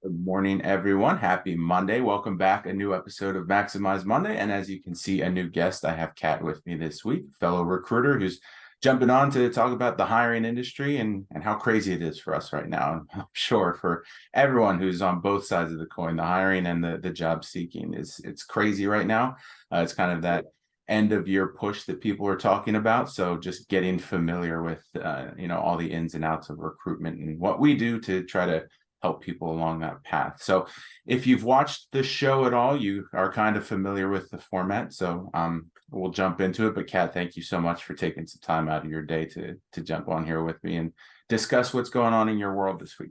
Good morning, everyone. Happy Monday. Welcome back. A new episode of Maximize Monday. And as you can see, a new guest. I have Kat with me this week, fellow recruiter who's jumping on to talk about the hiring industry and how crazy it is for us right now. And I'm sure for everyone who's on both sides of the coin, the hiring and the job seeking it's crazy right now. It's kind of that end of year push that people are talking about. So just getting familiar with, all the ins and outs of recruitment and what we do to try to help people along that path. So if you've watched the show at all, you are kind of familiar with the format. So we'll jump into it. But Kat, thank you so much for taking some time out of your day to jump on here with me and discuss what's going on in your world this week.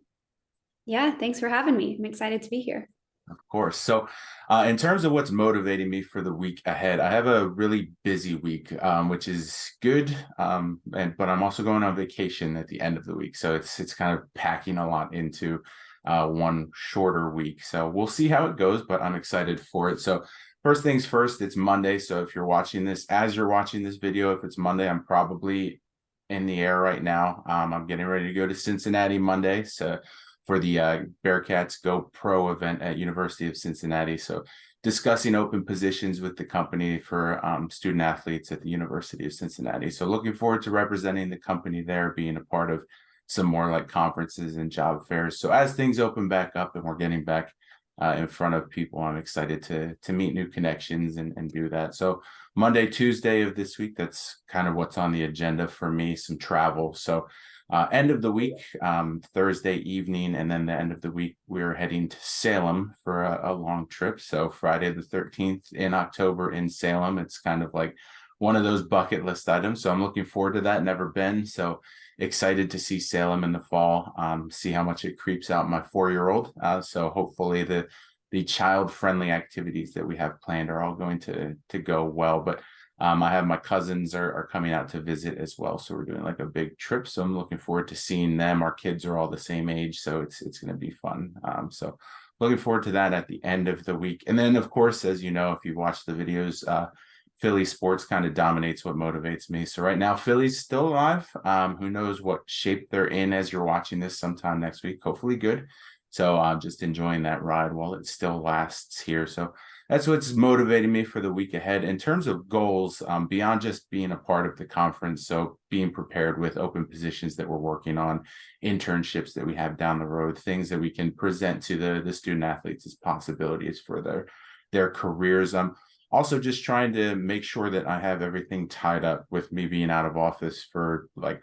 Yeah, thanks for having me. I'm excited to be here. Of course. So, in terms of what's motivating me for the week ahead, I have a really busy week, which is good. But I'm also going on vacation at the end of the week, so it's kind of packing a lot into one shorter week. So we'll see how it goes, but I'm excited for it. So first things first, it's Monday. So if you're watching this, as you're watching this video, if it's Monday, I'm probably in the air right now. I'm getting ready to go to Cincinnati Monday. So for the Bearcats Go Pro event at University of Cincinnati. So discussing open positions with the company for student athletes at the University of Cincinnati. So looking forward to representing the company there, being a part of some more like conferences and job fairs. So as things open back up and we're getting back in front of people, I'm excited to meet new connections and do that. So Monday, Tuesday of this week, that's kind of what's on the agenda for me, some travel. So end of the week, Thursday evening, and then the end of the week, we're heading to Salem for a long trip. So Friday the 13th in October in Salem. It's kind of like one of those bucket list items. So I'm looking forward to that. Never been. So excited to see Salem in the fall, see how much it creeps out my 4-year-old. So hopefully the child-friendly activities that we have planned are all going to go well. But I have my cousins are coming out to visit as well. So we're doing like a big trip. So I'm looking forward to seeing them. Our kids are all the same age, so it's going to be fun. So looking forward to that at the end of the week. And then, of course, as you know, if you watch the videos, Philly sports kind of dominates what motivates me. So right now, Philly's still alive. Who knows what shape they're in as you're watching this sometime next week. Hopefully good. So I'm just enjoying that ride while it still lasts here. So that's what's motivating me for the week ahead. In terms of goals, beyond just being a part of the conference, so being prepared with open positions that we're working on, internships that we have down the road, things that we can present to the student athletes as possibilities for their careers. I'm also just trying to make sure that I have everything tied up with me being out of office for like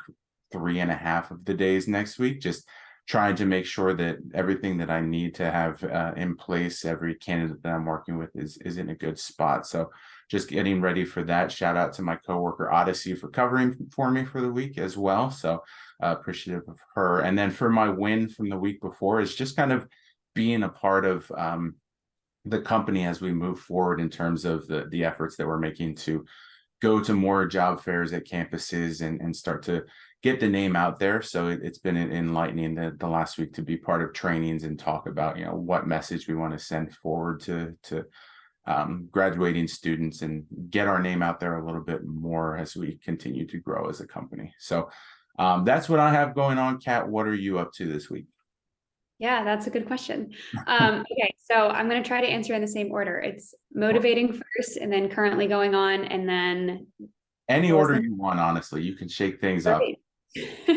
3.5 of the days next week. Just trying to make sure that everything that I need to have in place, every candidate that I'm working with is in a good spot. So just getting ready for that. Shout out to my coworker Odyssey for covering for me for the week as well. So appreciative of her. And then for my win from the week before is just kind of being a part of the company as we move forward in terms of the efforts that we're making to go to more job fairs at campuses and start to get the name out there. So it's been enlightening the last week to be part of trainings and talk about, what message we want to send forward to graduating students and get our name out there a little bit more as we continue to grow as a company. So that's what I have going on. Kat, what are you up to this week? Yeah, that's a good question. Okay, so I'm going to try to answer in the same order. It's motivating first, and then currently going on, and then Any what was order the you want, honestly. You can shake things up. Great.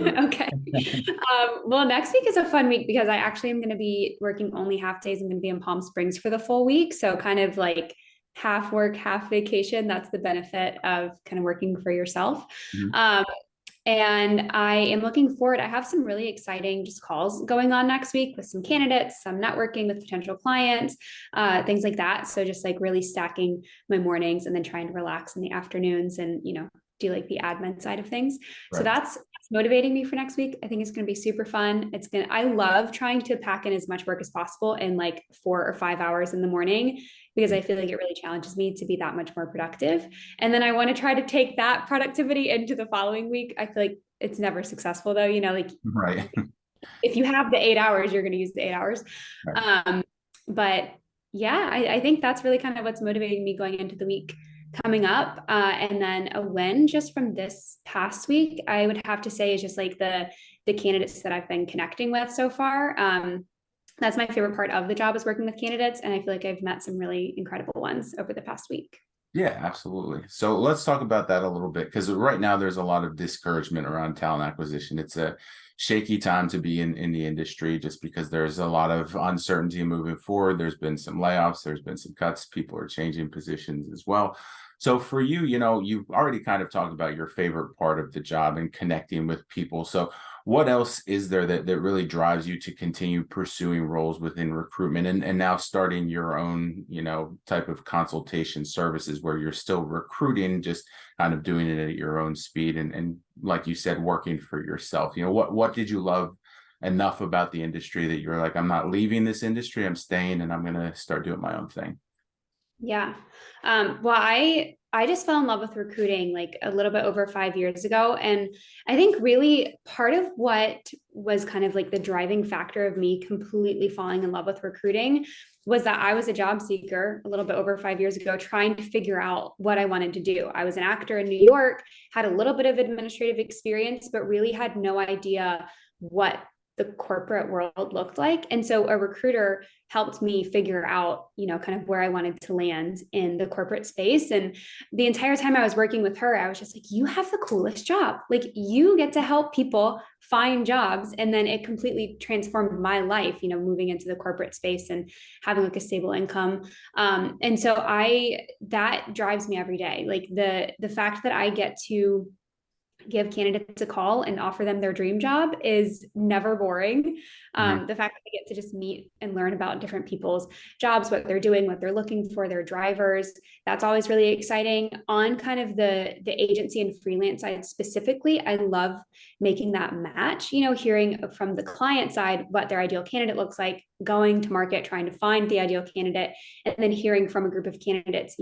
Okay. Well, next week is a fun week because I actually am going to be working only half days. I'm going to be in Palm Springs for the full week. So kind of like half work, half vacation. That's the benefit of kind of working for yourself. Mhm. Um, and I am looking forward. I have some really exciting just calls going on next week with some candidates, some networking with potential clients, things like that. So just like really stacking my mornings and then trying to relax in the afternoons and, do like the admin side of things. So Right. that's motivating me for next week. I think it's going to be super fun. I love trying to pack in as much work as possible in like 4 or 5 hours in the morning because I feel like it really challenges me to be that much more productive. And then I want to try to take that productivity into the following week. I feel like it's never successful though, like Right. if you have the 8 hours, you're going to use the 8 hours. Right. Um, but yeah, I think that's really kind of what's motivating me going into the week coming up. And then a win just from this past week, I would have to say is just like the candidates that I've been connecting with so far. that's my favorite part of the job, is working with candidates. And I feel like I've met some really incredible ones over the past week. Yeah, absolutely. So let's talk about that a little bit, because right now there's a lot of discouragement around talent acquisition. It's a shaky time to be in the industry, just because there's a lot of uncertainty moving forward. There's been some layoffs, there's been some cuts, people are changing positions as well. So for you, you've already kind of talked about your favorite part of the job and connecting with people. So what else is there that really drives you to continue pursuing roles within recruitment, and now starting your own, type of consultation services where you're still recruiting, just kind of doing it at your own speed, and like you said, working for yourself? What did you love enough about the industry that you're like, I'm not leaving this industry, I'm staying, and I'm going to start doing my own thing? Yeah. Well, I just fell in love with recruiting like a little bit over 5 years ago. And I think really part of what was kind of like the driving factor of me completely falling in love with recruiting was that I was a job seeker a little bit over 5 years ago, trying to figure out what I wanted to do. I was an actor in New York, had a little bit of administrative experience, but really had no idea what the corporate world looked like. And so a recruiter helped me figure out, kind of where I wanted to land in the corporate space. And the entire time I was working with her, I was just like, you have the coolest job. Like, you get to help people find jobs. And then it completely transformed my life, moving into the corporate space and having like a stable income. And so that drives me every day. Like the fact that I get to give candidates a call and offer them their dream job is never boring. Mhm. The fact that I get to just meet and learn about different people's jobs, what they're doing, what they're looking for, their drivers, that's always really exciting. On kind of the agency and freelance side specifically, I love making that match, hearing from the client side what their ideal candidate looks like, going to market, trying to find the ideal candidate, and then hearing from a group of candidates,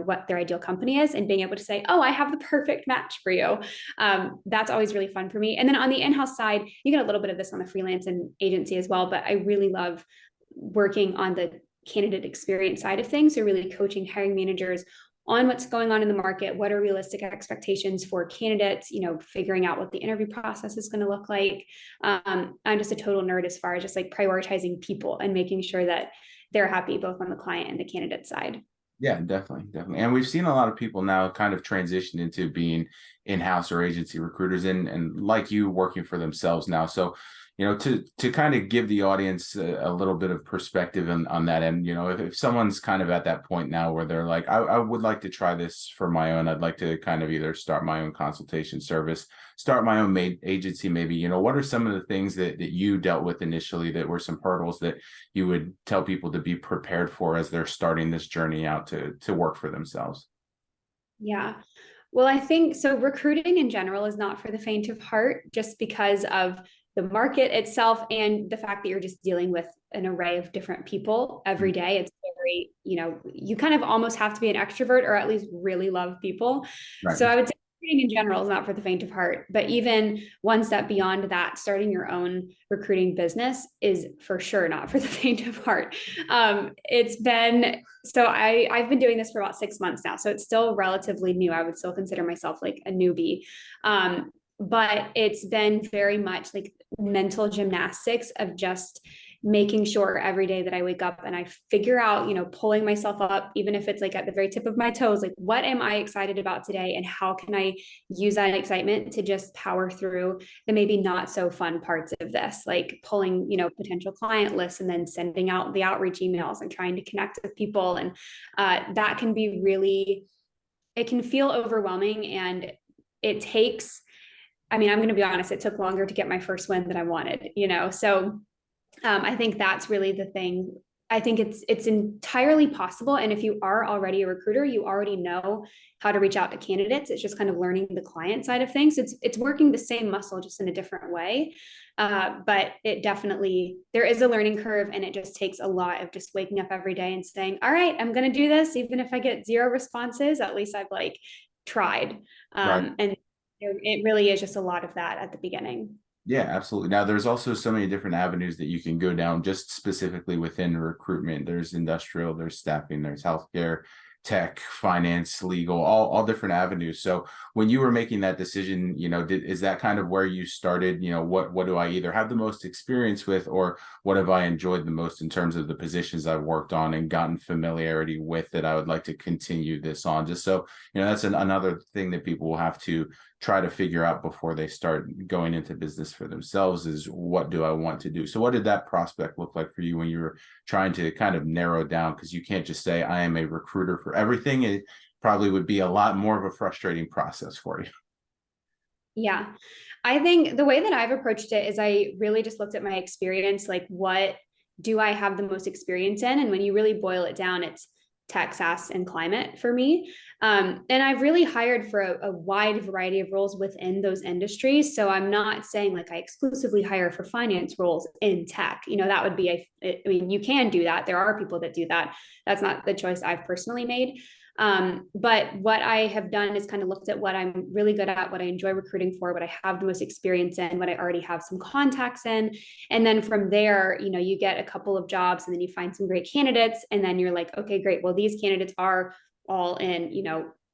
what their ideal company is, and being able to say, oh, I have the perfect match for you. That's always really fun for me. And then on the in-house side, you get a little bit of this on the freelance and agency as well, but I really love working on the candidate experience side of things. So really coaching hiring managers on what's going on in the market, what are realistic expectations for candidates, figuring out what the interview process is going to look like. I'm just a total nerd as far as just like prioritizing people and making sure that they're happy both on the client and the candidate side. Yeah, definitely, definitely. And we've seen a lot of people now kind of transition into being in-house or agency recruiters, and like you, working for themselves now. So, to kind of give the audience a little bit of perspective on that end, if someone's kind of at that point now where they're like, I would like to try this for my own, I'd like to kind of either start my own consultation service, start my own agency, maybe, what are some of the things that you dealt with initially that were some hurdles that you would tell people to be prepared for as they're starting this journey out to work for themselves? Yeah. Well, I think so. Recruiting in general is not for the faint of heart, just because of the market itself and the fact that you're just dealing with an array of different people every day. It's very, you kind of almost have to be an extrovert or at least really love people. Right. So I would say recruiting in general is not for the faint of heart, but even one step beyond that, starting your own recruiting business is for sure not for the faint of heart. I've been doing this for about 6 months now, so it's still relatively new. I would still consider myself like a newbie. But it's been very much like mental gymnastics of just making sure every day that I wake up and I figure out, pulling myself up, even if it's like at the very tip of my toes, like what am I excited about today and how can I use that excitement to just power through the maybe not so fun parts of this, like pulling, potential client lists and then sending out the outreach emails and trying to connect with people. And that can be really, it can feel overwhelming, and it takes, I'm going to be honest, it took longer to get my first win than I wanted, So I think that's really the thing. I think it's entirely possible. And if you are already a recruiter, you already know how to reach out to candidates. It's just kind of learning the client side of things. It's working the same muscle, just in a different way. But it definitely, there is a learning curve, and it just takes a lot of just waking up every day and saying, all right, I'm going to do this. Even if I get 0 responses, at least I've like tried. Right. And it really is just a lot of that at the beginning. Yeah, absolutely. Now, there's also so many different avenues that you can go down just specifically within recruitment. There's industrial, there's staffing, there's healthcare, tech, finance, legal, all different avenues. So when you were making that decision, is that kind of where you started? What do I either have the most experience with, or what have I enjoyed the most in terms of the positions I've worked on and gotten familiarity with that I would like to continue this on? Just so, that's another thing that people will have to try to figure out before they start going into business for themselves is, what do I want to do? So what did that prospect look like for you when you were trying to kind of narrow down? Because you can't just say, I am a recruiter for everything. It probably would be a lot more of a frustrating process for you. Yeah. I think the way that I've approached it is I really just looked at my experience, like what do I have the most experience in? And when you really boil it down, it's tech, SaaS, and climate for me. And I've really hired for a wide variety of roles within those industries. So I'm not saying like I exclusively hire for finance roles in tech. That would be, I mean, you can do that. There are people that do that. That's not the choice I've personally made. But what I have done is kind of looked at what I'm really good at, what I enjoy recruiting for, what I have the most experience in, what I already have some contacts in. And then from there, you get a couple of jobs and then you find some great candidates. And then you're like, okay, great. Well, these candidates are all in,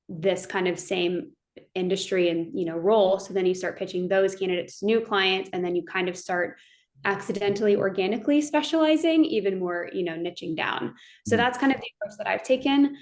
this kind of same industry and, role. So then you start pitching those candidates to new clients, and then you kind of start accidentally organically specializing even more, niching down. So that's kind of the approach that I've taken.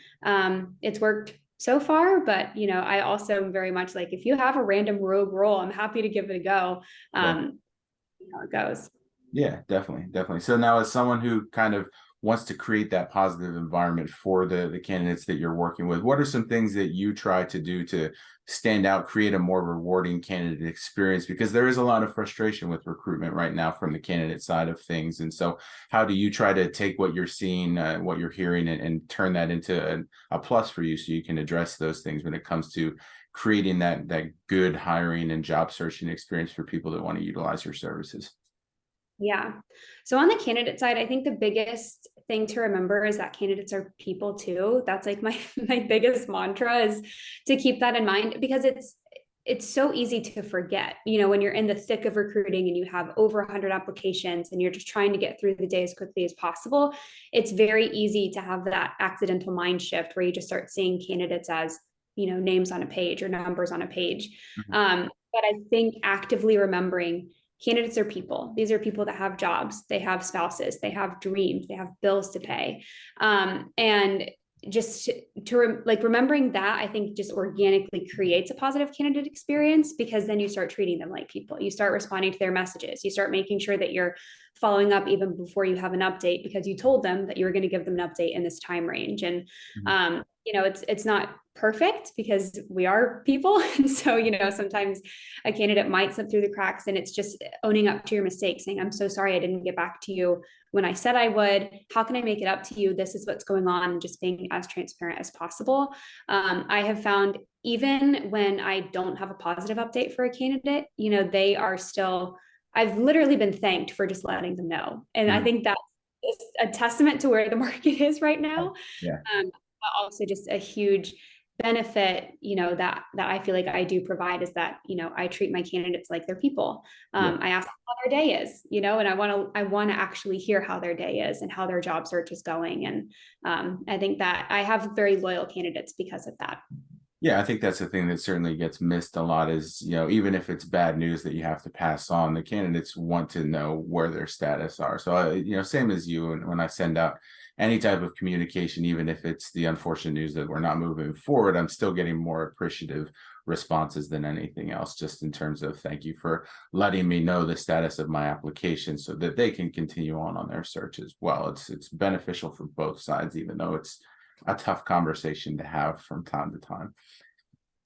It's worked so far, but I also am very much like, if you have a random rogue role, I'm happy to give it a go. See how it goes. Yeah, definitely. So now, as someone who kind of wants to create that positive environment for the candidates that you're working with, what are some things that you try to do to stand out, create a more rewarding candidate experience? Because there is a lot of frustration with recruitment right now from the candidate side of things. And so how do you try to take what you're seeing, what you're hearing, and turn that into a plus for you, so you can address those things when it comes to creating that good hiring and job searching experience for people that want to utilize your services? Yeah. So on the candidate side, I think the biggest thing to remember is that candidates are people too. That's like my my biggest mantra, is to keep that in mind, because it's so easy to forget, when you're in the thick of recruiting and you have over 100 applications and you're just trying to get through the day as quickly as possible. It's very easy to have that accidental mind shift where you just start seeing candidates as, names on a page or numbers on a page. But I think actively remembering candidates are people. These are people that have jobs, they have spouses, they have dreams, they have bills to pay. And just remembering that, I think just organically creates a positive candidate experience, because then you start treating them like people. You start responding to their messages. You start making sure that you're following up even before you have an update, because you told them that you were going to give them an update in this time range. And it's not perfect, because we are people. And so, sometimes a candidate might slip through the cracks, and it's just owning up to your mistake, saying, I'm so sorry I didn't get back to you when I said I would. How can I make it up to you? This is what's going on, and just being as transparent as possible. I have found, even when I don't have a positive update for a candidate, they are still, I've literally been thanked for just letting them know. And I think that's a testament to where the market is right now. Yeah. But also just a huge benefit, that I feel like I do provide, is that, I treat my candidates like they're people. I ask them how their day is, and I want to actually hear how their day is and how their job search is going. And I think that I have very loyal candidates because of that. Yeah, I think that's the thing that certainly gets missed a lot is, even if it's bad news that you have to pass on, the candidates want to know where their status are. So, same as you, and when I send out any type of communication, even if it's the unfortunate news that we're not moving forward, I'm still getting more appreciative responses than anything else, just in terms of, thank you for letting me know the status of my application so that they can continue on their search as well. It's beneficial for both sides, even though it's a tough conversation to have from time to time.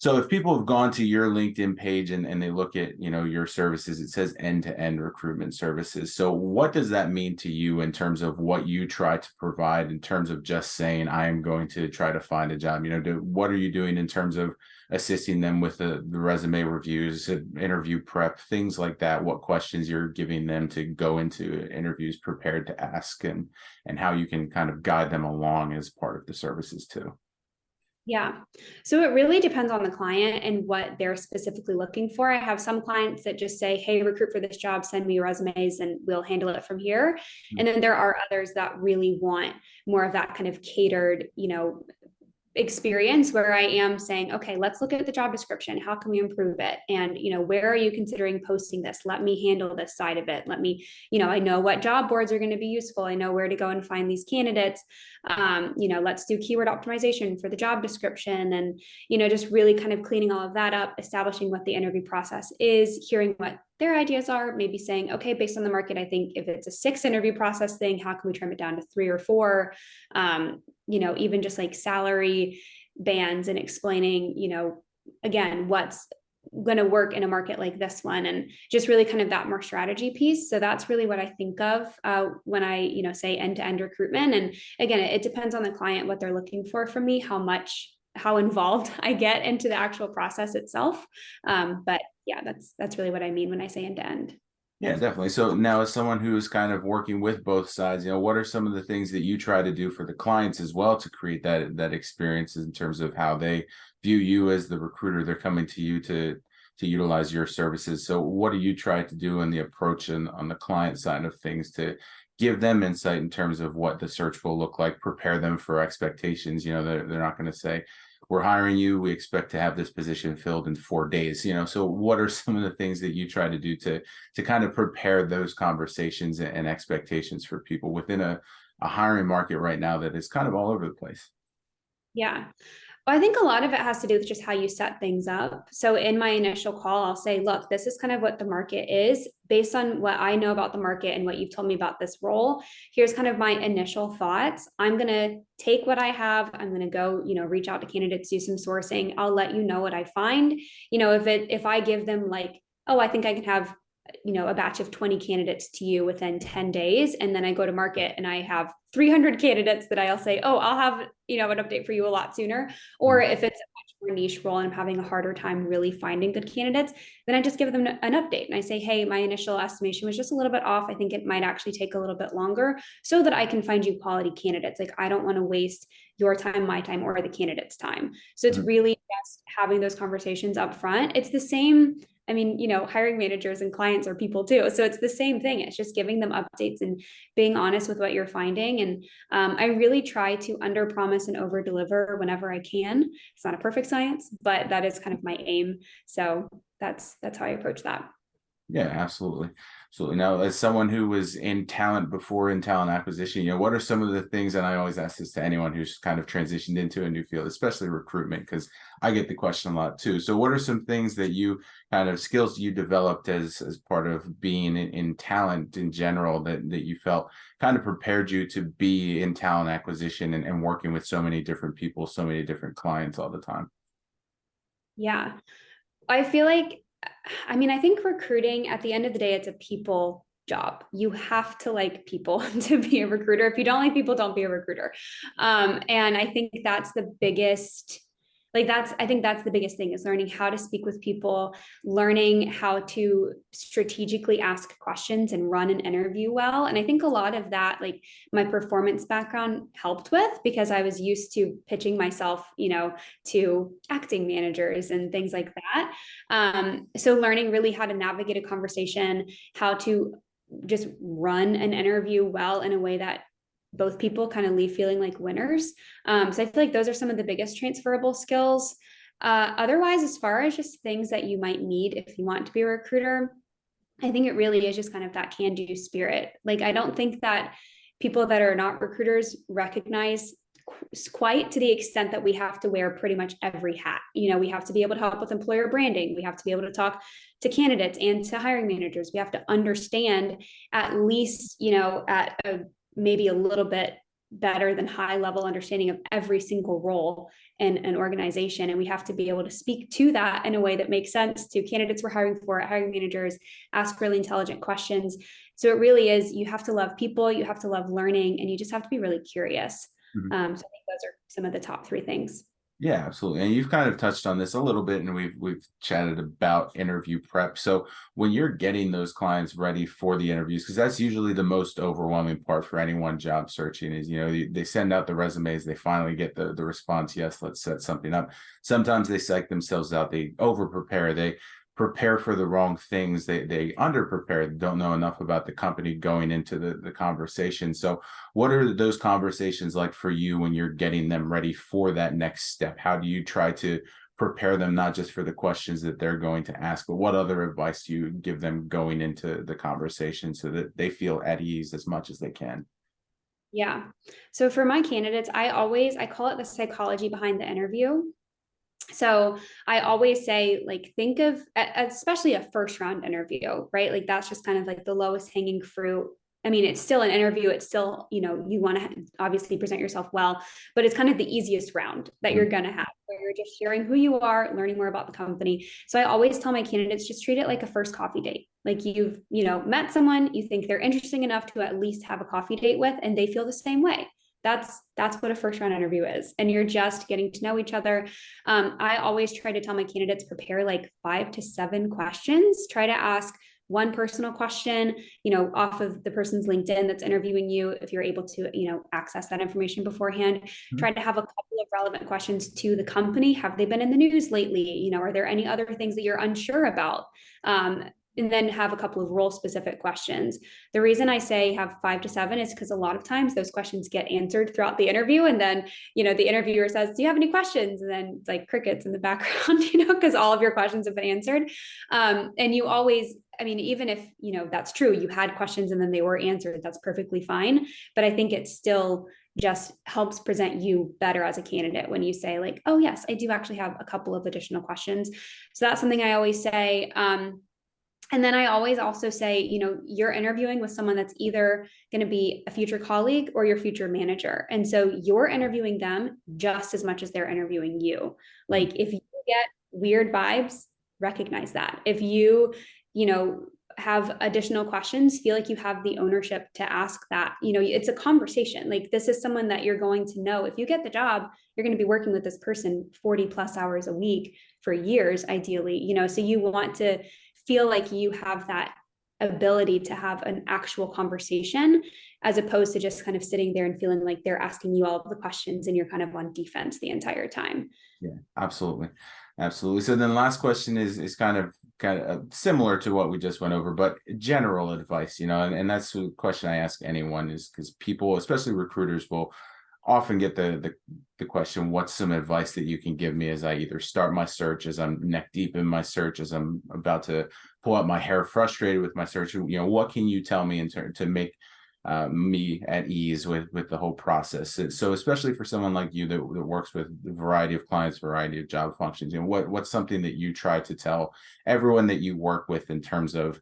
So if people have gone to your LinkedIn page and they look at, your services, it says end-to-end recruitment services. So what does that mean to you in terms of what you try to provide, in terms of just saying, I am going to try to find a job? What are you doing in terms of assisting them with the resume reviews, interview prep, things like that? What questions you're giving them to go into interviews prepared to ask, and how you can kind of guide them along as part of the services too? Yeah. So it really depends on the client and what they're specifically looking for. I have some clients that just say, hey, recruit for this job, send me your resumes and we'll handle it from here. And then there are others that really want more of that kind of catered, experience where I am saying, okay, let's look at the job description. How can we improve it? And, where are you considering posting this? Let me handle this side of it. Let me, I know what job boards are going to be useful. I know where to go and find these candidates. Let's do keyword optimization for the job description and, just really kind of cleaning all of that up, establishing what the interview process is, hearing what their ideas are, maybe saying, okay, based on the market, I think if it's a 6 interview process thing, how can we trim it down to 3 or 4? Even just like salary bands and explaining, again, what's going to work in a market like this one, and just really kind of that more strategy piece. So that's really what I think of when I, say end-to-end recruitment. And again, it depends on the client, what they're looking for from me, how involved I get into the actual process itself. But yeah, that's really what I mean when I say end-to-end. Yeah, definitely. So now, as someone who is kind of working with both sides, what are some of the things that you try to do for the clients as well to create that experience in terms of how they view you as the recruiter? They're coming to you to utilize your services. So what do you try to do in the approach and on the client side of things to give them insight in terms of what the search will look like, prepare them for expectations? They're not going to say, we're hiring you, we expect to have this position filled in 4 days. So what are some of the things that you try to do to kind of prepare those conversations and expectations for people within a hiring market right now that is kind of all over the place? Yeah. Well, I think a lot of it has to do with just how you set things up. So in my initial call, I'll say, look, this is kind of what the market is based on what I know about the market and what you've told me about this role. Here's kind of my initial thoughts. I'm going to take what I have. I'm going to go, reach out to candidates, do some sourcing. I'll let you know what I find. If I give them like, oh, I think I can have a batch of 20 candidates to you within 10 days. And then I go to market and I have 300 candidates that I'll say, oh, I'll have, an update for you a lot sooner. Or if it's a much more niche role and I'm having a harder time really finding good candidates, then I just give them an update. And I say, hey, my initial estimation was just a little bit off. I think it might actually take a little bit longer so that I can find you quality candidates. Like, I don't want to waste your time, my time, or the candidate's time. So it's really just having those conversations up front. It's the same. I mean, hiring managers and clients are people too. So it's the same thing. It's just giving them updates and being honest with what you're finding. And I really try to under promise and over deliver whenever I can. It's not a perfect science, but that is kind of my aim. So that's how I approach that. Yeah, absolutely. Absolutely. Now, as someone who was in talent before, in talent acquisition, what are some of the things, and I always ask this to anyone who's kind of transitioned into a new field, especially recruitment, because I get the question a lot too. So what are some things that you kind of skills you developed as part of being in talent in general that you felt kind of prepared you to be in talent acquisition and working with so many different people, so many different clients all the time? Yeah. I feel like, I think recruiting at the end of the day, it's a people job. You have to like people to be a recruiter. If you don't like people, don't be a recruiter. And I think that's the biggest, I think that's the biggest thing, is learning how to speak with people, learning how to strategically ask questions and run an interview well. And I think a lot of that, like my performance background helped with, because I was used to pitching myself, to acting managers and things like that. So learning really how to navigate a conversation, how to just run an interview well in a way that both people kind of leave feeling like winners. So I feel like those are some of the biggest transferable skills. Otherwise, as far as just things that you might need if you want to be a recruiter, I think it really is just kind of that can-do spirit. Like, I don't think that people that are not recruiters recognize quite to the extent that we have to wear pretty much every hat. We have to be able to help with employer branding. We have to be able to talk to candidates and to hiring managers. We have to understand at least, at a maybe a little bit better than high level understanding of every single role in an organization. And we have to be able to speak to that in a way that makes sense to candidates we're hiring for, hiring managers, ask really intelligent questions. So it really is, you have to love people, you have to love learning, and you just have to be really curious. So I think those are some of the top 3 things. Yeah, absolutely. And you've kind of touched on this a little bit, and we've chatted about interview prep. So when you're getting those clients ready for the interviews, because that's usually the most overwhelming part for anyone job searching, is, they send out the resumes, they finally get the response, yes, let's set something up. Sometimes they psych themselves out, they over prepare, they prepare for the wrong things. They under prepare, don't know enough about the company going into the conversation. So what are those conversations like for you when you're getting them ready for that next step? How do you try to prepare them, not just for the questions that they're going to ask, but what other advice do you give them going into the conversation so that they feel at ease as much as they can? Yeah. So for my candidates, I call it the psychology behind the interview. So I always say, like, think of, especially a first round interview, right? Like that's just kind of like the lowest hanging fruit. I mean, it's still an interview. It's still, you want to obviously present yourself well, but it's kind of the easiest round that you're going to have, where you're just sharing who you are, learning more about the company. So I always tell my candidates, just treat it like a first coffee date. Like you've, met someone, you think they're interesting enough to at least have a coffee date with, and they feel the same way. That's what a first round interview is. And you're just getting to know each other. I always try to tell my candidates, prepare like 5 to 7 questions. Try to ask one personal question, off of the person's LinkedIn that's interviewing you, if you're able to, access that information beforehand. Mm-hmm. Try to have a couple of relevant questions to the company. Have they been in the news lately? Are there any other things that you're unsure about? And then have a couple of role specific questions. The reason I say have 5 to 7 is because a lot of times those questions get answered throughout the interview. And then, the interviewer says, do you have any questions? And then it's like crickets in the background, because all of your questions have been answered. And you always, even if, that's true, you had questions and then they were answered, that's perfectly fine. But I think it still just helps present you better as a candidate when you say like, oh yes, I do actually have a couple of additional questions. So that's something I always say. And then I always also say, you're interviewing with someone that's either going to be a future colleague or your future manager. And so you're interviewing them just as much as they're interviewing you. Like if you get weird vibes, recognize that. If you, have additional questions, feel like you have the ownership to ask that. It's a conversation. Like this is someone that you're going to know. If you get the job, you're going to be working with this person 40 plus hours a week for years, ideally, so you want to feel like you have that ability to have an actual conversation, as opposed to just kind of sitting there and feeling like they're asking you all of the questions and you're kind of on defense the entire time. Yeah, absolutely. Absolutely. So then last question is kind of similar to what we just went over, but general advice, and that's the question I ask anyone, is because people, especially recruiters, will often get the question, what's some advice that you can give me as I either start my search, as I'm neck deep in my search, as I'm about to pull out my hair frustrated with my search, what can you tell me in turn to make me at ease with the whole process? So especially for someone like you that works with a variety of clients, variety of job functions, what's something that you try to tell everyone that you work with in terms of,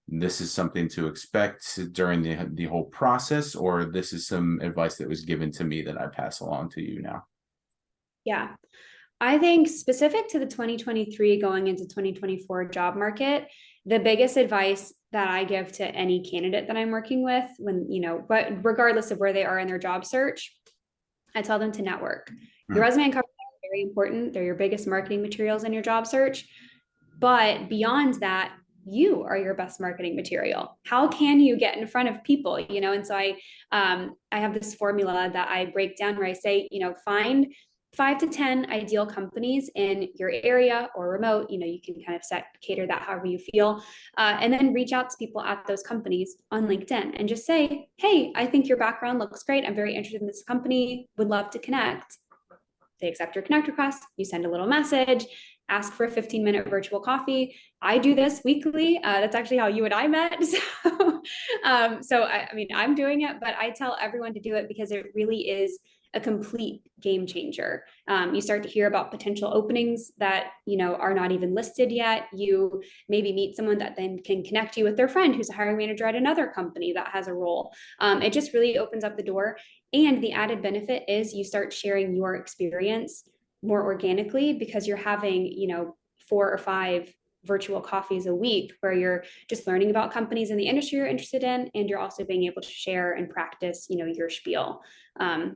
this is something to expect during the whole process, or this is some advice that was given to me that I pass along to you now? Yeah. I think specific to the 2023 going into 2024 job market, the biggest advice that I give to any candidate that I'm working with, but regardless of where they are in their job search, I tell them to network. Your resume and cover letter are very important. They're your biggest marketing materials in your job search. But beyond that, you are your best marketing material. How can you get in front of people? And so I have this formula that I break down where I say, find 5 to 10 ideal companies in your area or remote. You can kind of cater that however you feel, and then reach out to people at those companies on LinkedIn and just say, hey, I think your background looks great. I'm very interested in this company. Would love to connect. They accept your connect request. You send a little message, ask for a 15-minute virtual coffee. I do this weekly. That's actually how you and I met. So I'm doing it, but I tell everyone to do it because it really is a complete game changer. You start to hear about potential openings that, are not even listed yet. You maybe meet someone that then can connect you with their friend who's a hiring manager at another company that has a role. It just really opens up the door. And the added benefit is you start sharing your experience more organically, because you're having, 4 or 5 virtual coffees a week where you're just learning about companies in the industry you're interested in, and you're also being able to share and practice, your spiel.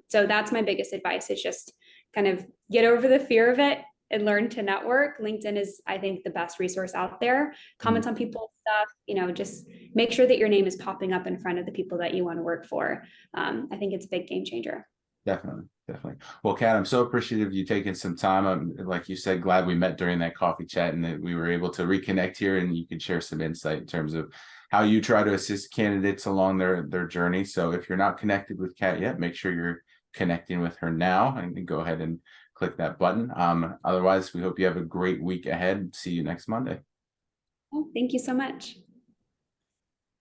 So that's my biggest advice, is just kind of get over the fear of it and learn to network. LinkedIn is, I think, the best resource out there. Comment on people's stuff, just make sure that your name is popping up in front of the people that you want to work for. I think it's a big game changer. Definitely. Definitely. Well, Kat, I'm so appreciative of you taking some time. Like you said, glad we met during that coffee chat and that we were able to reconnect here and you could share some insight in terms of how you try to assist candidates along their journey. So if you're not connected with Kat yet, make sure you're connecting with her now and go ahead and click that button. Otherwise, we hope you have a great week ahead. See you next Monday. Oh, thank you so much.